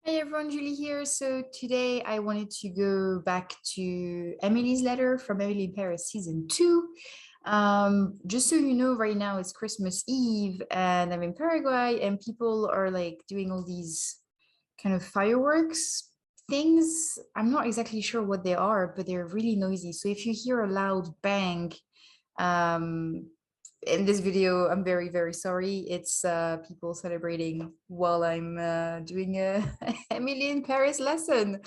Hey everyone, Julie here. So today I wanted to go back to Emily's letter from Emily in Paris season 2. Just so you know, right now it's Christmas Eve and I'm in Paraguay and people are like doing all these kind of fireworks things. I'm not exactly sure what they are, but they're really noisy. So if you hear a loud bang, um, in this video, I'm very, very sorry. It's people celebrating while I'm doing a Emily in Paris lesson.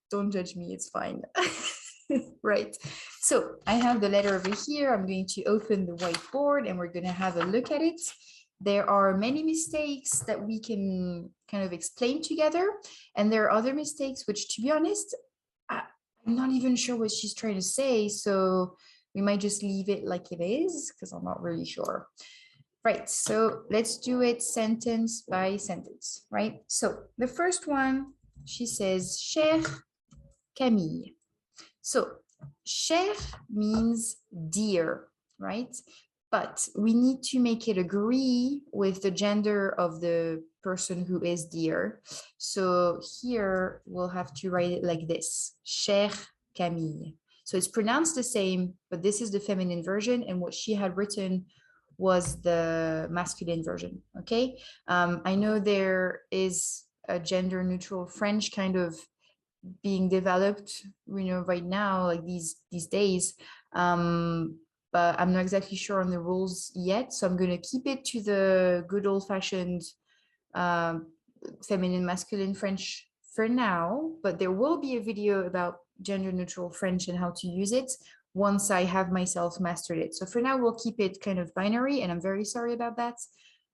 Don't judge me, it's fine. Right. So I have the letter over here. I'm going to open the whiteboard and we're going to have a look at it. There are many mistakes that we can kind of explain together. And there are other mistakes, which to be honest, I'm not even sure what she's trying to say. So we might just leave it like it is because I'm not really sure. Right, so let's do it sentence by sentence, right? So the first one, she says, chère Camille. So cher means dear, right? But we need to make it agree with the gender of the person who is dear. So here we'll have to write it like this, chère Camille. So it's pronounced the same, but this is the feminine version, and what she had written was the masculine version, okay? I know there is a gender neutral French kind of being developed, right now, like these days. But I'm not exactly sure on the rules yet. So I'm going to keep it to the good old fashioned feminine, masculine French for now. But there will be a video about gender neutral French and how to use it once I have myself mastered it. So for now, we'll keep it kind of binary, and I'm very sorry about that.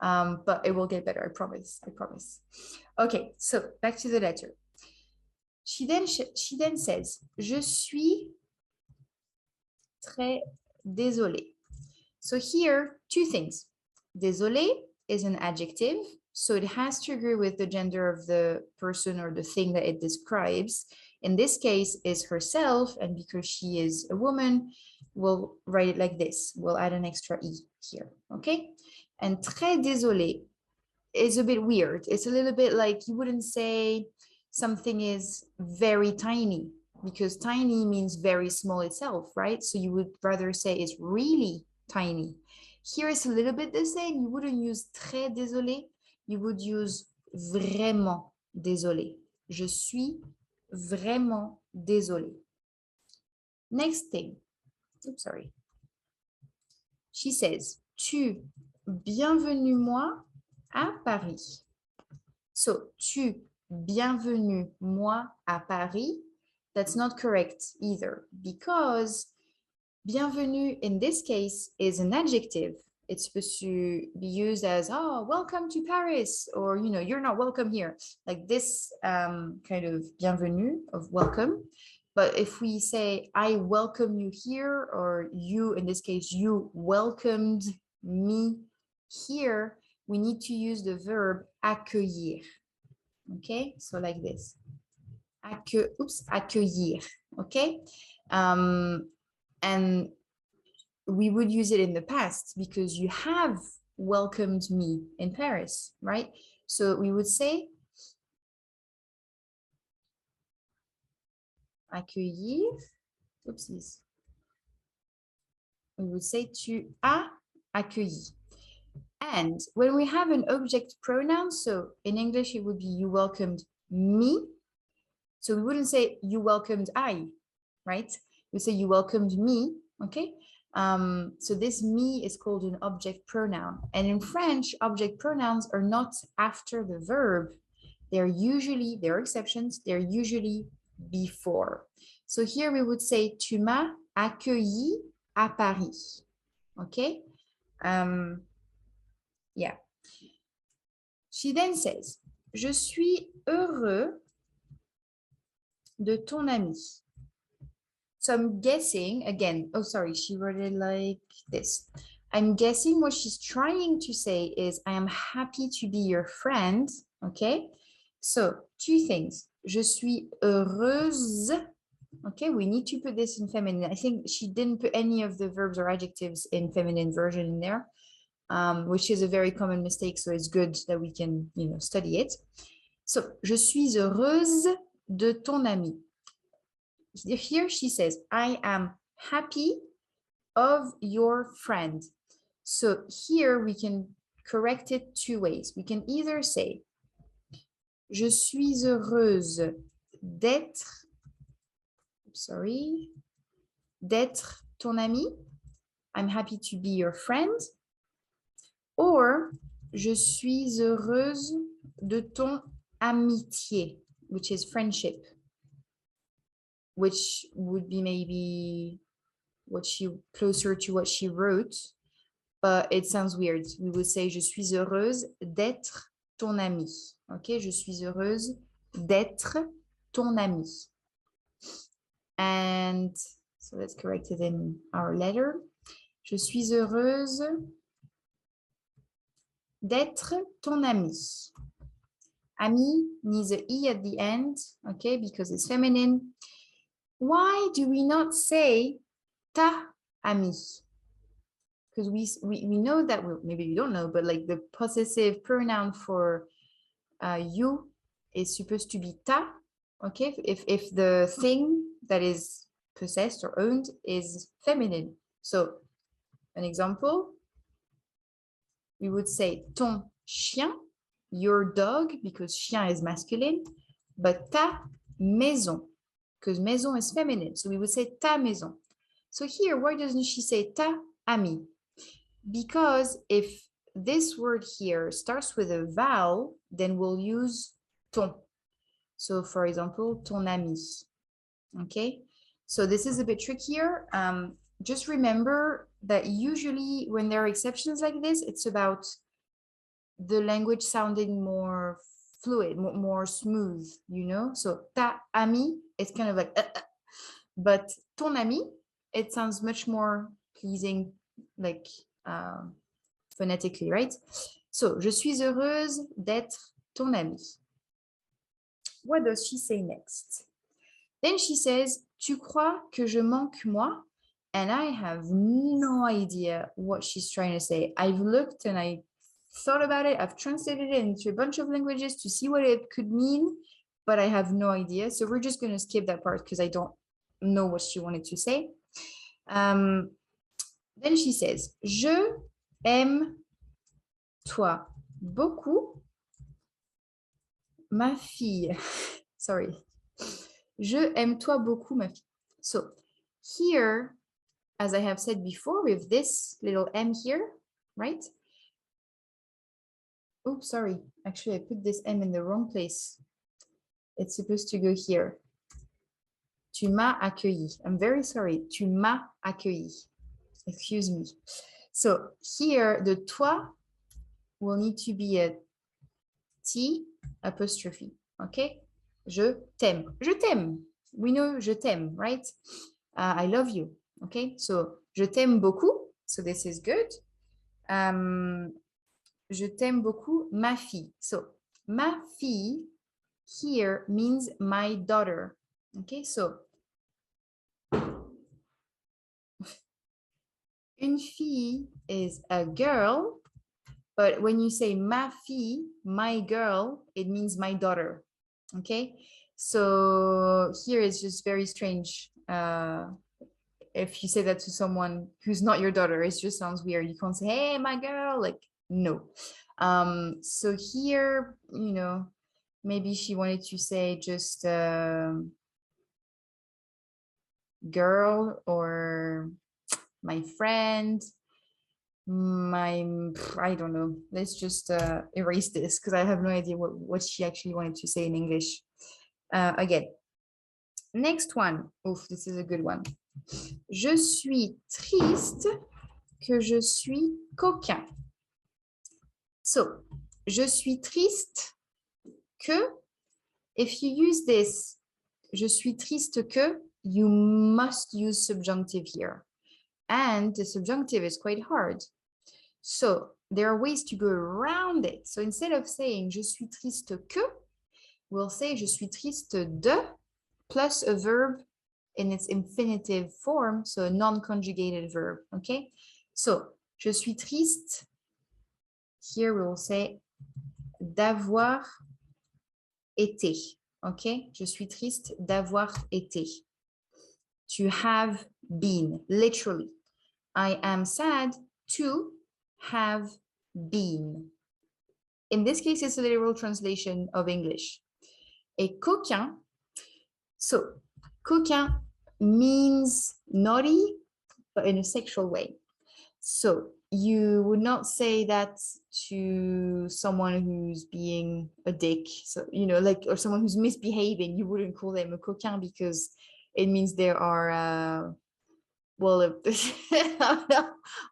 But it will get better, I promise. I promise. Okay, so back to the letter. She then says, je suis très désolée. So here, two things. Désolé is an adjective, so it has to agree with the gender of the person or the thing that it describes. In this case, is herself, and because she is a woman, we'll write it like this. We'll add an extra E here, okay? And très désolé is a bit weird. It's a little bit like you wouldn't say something is very tiny, because tiny means very small itself, right? So you would rather say it's really tiny. Here it's a little bit the same. You wouldn't use très désolé. You would use vraiment désolé. Je suis vraiment désolé. Next thing. Oops, sorry. She says, tu, bienvenue moi à Paris. So, tu, bienvenue moi à Paris. That's not correct either, because bienvenue in this case is an adjective. It's supposed to be used as, oh, welcome to Paris, or, you're not welcome here. Like this kind of bienvenue of welcome. But if we say, I welcome you here, or you, in this case, you welcomed me here, we need to use the verb accueillir. Okay, so like this. Accueillir. Okay. And we would use it in the past because you have welcomed me in Paris, right? So we would say accueillir. Oopsies. We would say tu as accueilli. And when we have an object pronoun, so in English, it would be you welcomed me. So we wouldn't say you welcomed I, right? We say you welcomed me, okay? So this me is called an object pronoun. And in French, object pronouns are not after the verb. There are exceptions, they're usually before. So here we would say, tu m'as accueilli à Paris, okay? Yeah. She then says, je suis heureux de ton ami. So I'm guessing, again, oh, sorry, she wrote it like this. I'm guessing what she's trying to say is, I am happy to be your friend, okay? So two things. Je suis heureuse. Okay, we need to put this in feminine. I think she didn't put any of the verbs or adjectives in feminine version in there, which is a very common mistake. So it's good that we can, study it. So, je suis heureuse de ton ami. Here she says, I am happy of your friend. So here we can correct it two ways. We can either say, je suis heureuse d'être, d'être ton ami. I'm happy to be your friend. Or, je suis heureuse de ton amitié, which is friendship, which would be maybe closer to what she wrote, but it sounds weird. We would say, je suis heureuse d'être ton ami. Okay, je suis heureuse d'être ton ami. And so let's correct it in our letter. Je suis heureuse d'être ton ami. Ami needs an E at the end, okay, because it's feminine. Why do we not say ta ami? Because we know that, maybe you don't know, but like the possessive pronoun for you is supposed to be ta, okay? If the thing that is possessed or owned is feminine. So an example, we would say ton chien, your dog, because chien is masculine, but ta maison, because maison is feminine. So we would say ta maison. So here, why doesn't she say ta ami? Because if this word here starts with a vowel, then we'll use ton. So for example, ton ami. Okay, so this is a bit trickier. Just remember that usually when there are exceptions like this, it's about the language sounding more fluid, more smooth, you know? So ta ami, it's kind of like, but ton ami, it sounds much more pleasing, like phonetically, right? So, je suis heureuse d'être ton amie. What does she say next? Then she says, tu crois que je manque moi? And I have no idea what she's trying to say. I've looked and I thought about it. I've translated it into a bunch of languages to see what it could mean, but I have no idea. So we're just going to skip that part because I don't know what she wanted to say. Then she says, je aime toi beaucoup, ma fille. Sorry. Je aime toi beaucoup, ma fille. So here, as I have said before, with this little M here, right? Oops, sorry. Actually, I put this M in the wrong place. It's supposed to go here. Tu m'as accueilli. I'm very sorry. Tu m'as accueilli. Excuse me. So here, the toi will need to be a T apostrophe. Okay? Je t'aime. Je t'aime. We know je t'aime, right? I love you. Okay? So, je t'aime beaucoup. So this is good. Je t'aime beaucoup, ma fille. So, ma fille here means my daughter. Okay? So, une fille is a girl, but when you say ma fille, my girl, it means my daughter. Okay, so here it's just very strange. If you say that to someone who's not your daughter, it just sounds weird. You can't say, hey, my girl, like, no. So here, you know, maybe she wanted to say just girl or my friend. I don't know. Let's just erase this because I have no idea what she actually wanted to say in English. Again, next one. Oof, this is a good one. Je suis triste que je suis coquin. So, je suis triste que, if you use this, je suis triste que, you must use subjunctive here. And the subjunctive is quite hard. So there are ways to go around it. So instead of saying je suis triste que, we'll say je suis triste de plus a verb in its infinitive form, so a non-conjugated verb, okay? So je suis triste, here we will say d'avoir été. OK? Je suis triste d'avoir été. To have been, literally. I am sad to have been. In this case, it's a literal translation of English. Et coquin, so coquin means naughty, but in a sexual way. So you would not say that to someone who's being a dick, so like, or someone who's misbehaving. You wouldn't call them a coquin because it means they are well,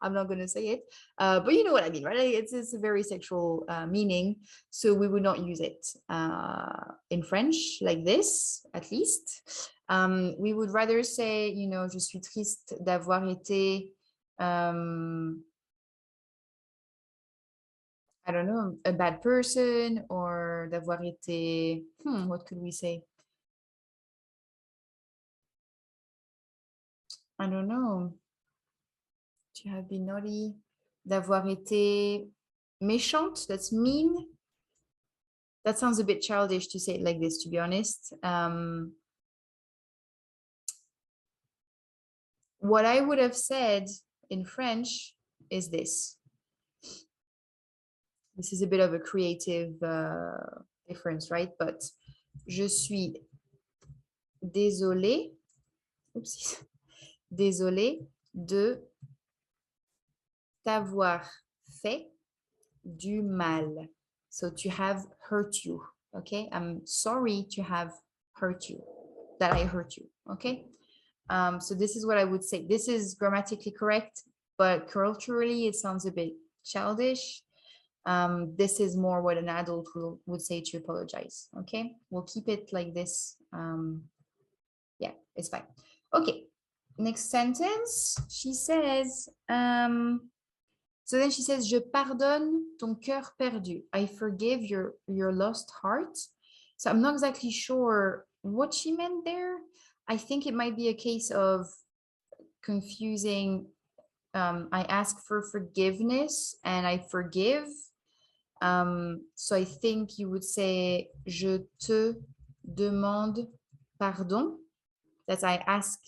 I'm not going to say it, but you know what I mean, right? It's a very sexual meaning, so we would not use it in French like this, at least. We would rather say, je suis triste d'avoir été, I don't know, a bad person, or d'avoir été, what could we say? I don't know. To have been naughty, d'avoir été méchante, that's mean. That sounds a bit childish to say it like this, to be honest. What I would have said in French is this. This is a bit of a creative difference, right? But je suis désolée, oupsie, désolée de t'avoir fait du mal. So to have hurt you, okay? I'm sorry to have hurt you, that I hurt you, okay? So this is what I would say. This is grammatically correct, but culturally it sounds a bit childish. This is more what an adult would say to apologize, okay? We'll keep it like this. Yeah, it's fine. Okay, next sentence. She says, so then she says, je pardonne ton cœur perdu. I forgive your lost heart. So I'm not exactly sure what she meant there. I think it might be a case of confusing. I ask for forgiveness and I forgive. So I think you would say, je te demande pardon. That I ask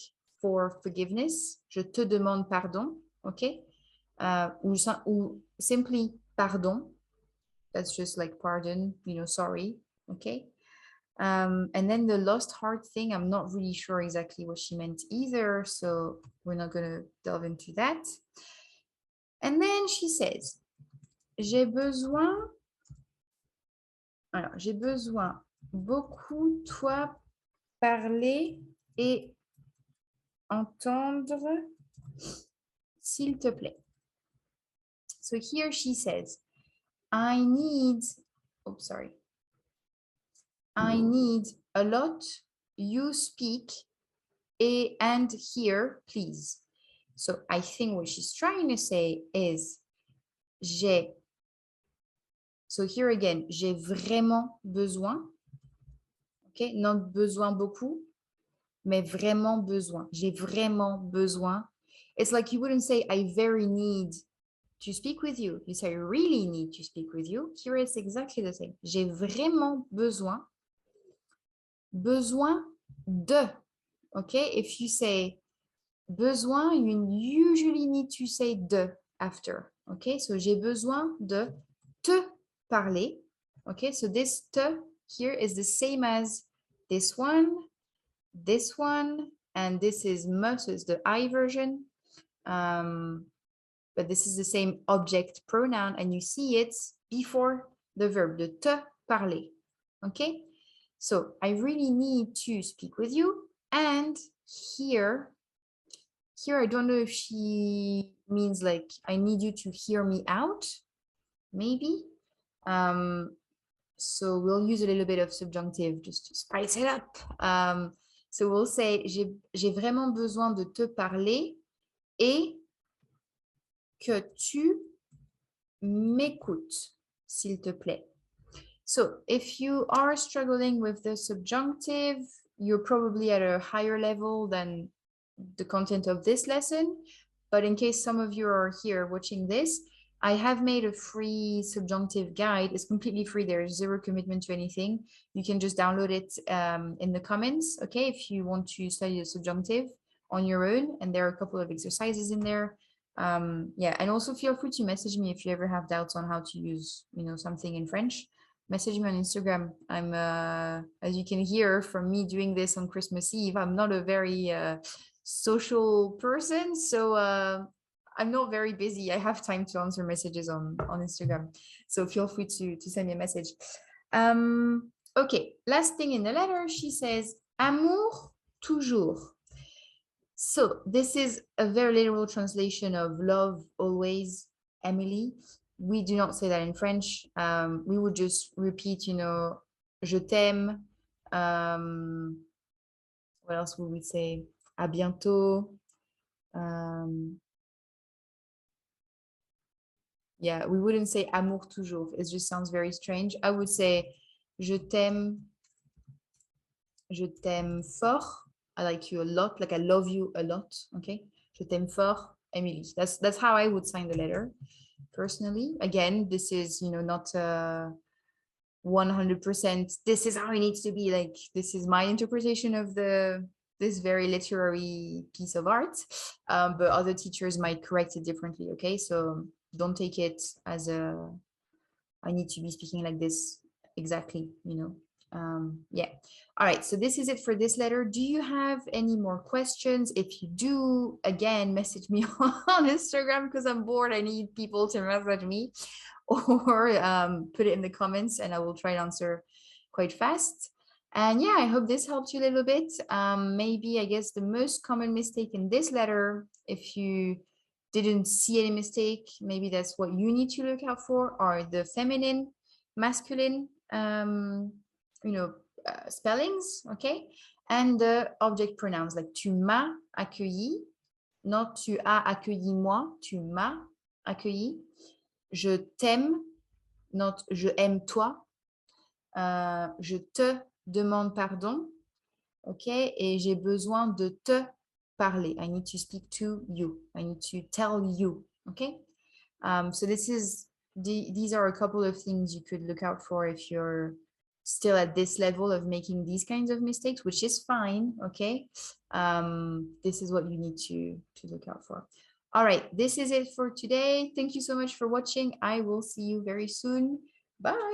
for forgiveness. Je te demande pardon. Okay. Ou simply pardon. That's just like pardon, sorry. Okay. And then the lost heart thing, I'm not really sure exactly what she meant either, so we're not going to delve into that. And then she says, j'ai besoin beaucoup toi parler et entendre, s'il te plaît. So here she says, I need a lot, you speak, and here, please. So I think what she's trying to say is, so here again, j'ai vraiment besoin. Okay, not besoin beaucoup, mais vraiment besoin. J'ai vraiment besoin. It's like you wouldn't say, I very need to speak with you. You say, I really need to speak with you. Here it's exactly the same. J'ai vraiment besoin. Besoin de. Okay, if you say besoin, you usually need to say de after. Okay, so j'ai besoin de te parler. Okay, so this te here is the same as this one, and this is me, so it's the I version. But this is the same object pronoun, and you see it before the verb, de te parler. Okay, so I really need to speak with you, and here I don't know if she means like I need you to hear me out, maybe. So we'll use a little bit of subjunctive just to spice it up. So we'll say j'ai vraiment besoin de te parler et que tu m'écoutes, s'il te plaît. So if you are struggling with the subjunctive, you're probably at a higher level than the content of this lesson. But in case some of you are here watching this, I have made a free subjunctive guide. It's completely free. There's zero commitment to anything. You can just download it in the comments, okay, if you want to study the subjunctive on your own. And there are a couple of exercises in there. Yeah, and also feel free to message me if you ever have doubts on how to use, something in French. Message me on Instagram. I'm, as you can hear from me doing this on Christmas Eve, I'm not a very social person. So I'm not very busy. I have time to answer messages on Instagram. So feel free to send me a message. Okay, last thing in the letter, she says, amour toujours. So this is a very literal translation of love always, Emily. We do not say that in French. We would just repeat, je t'aime. What else would we say? À bientôt. Yeah, we wouldn't say amour toujours. It just sounds very strange. I would say je t'aime fort. I like you a lot. Like I love you a lot. Okay. Je t'aime fort, Emily. That's how I would sign the letter personally. Again, this is, not 100%. This is how it needs to be. Like, this is my interpretation of this very literary piece of art. But other teachers might correct it differently. Okay. So don't take it as I need to be speaking like this exactly, yeah. All right, so this is it for this letter. Do you have any more questions? If you do, again, message me on Instagram because I'm bored. I need people to message me or put it in the comments and I will try to answer quite fast. And yeah, I hope this helped you a little bit. Maybe, I guess, the most common mistake in this letter, if you didn't see any mistake, maybe that's what you need to look out for, are the feminine, masculine, spellings, okay? And the object pronouns, like tu m'as accueilli, not tu as accueilli moi, tu m'as accueilli. Je t'aime, not je aime toi. Je te demande pardon, ok? Et j'ai besoin de te parler. I need to speak to you. I need to tell you, okay? So these are a couple of things you could look out for if you're still at this level of making these kinds of mistakes, which is fine, okay? This is what you need to look out for. All right, this is it for today. Thank you so much for watching. I will see you very soon. Bye.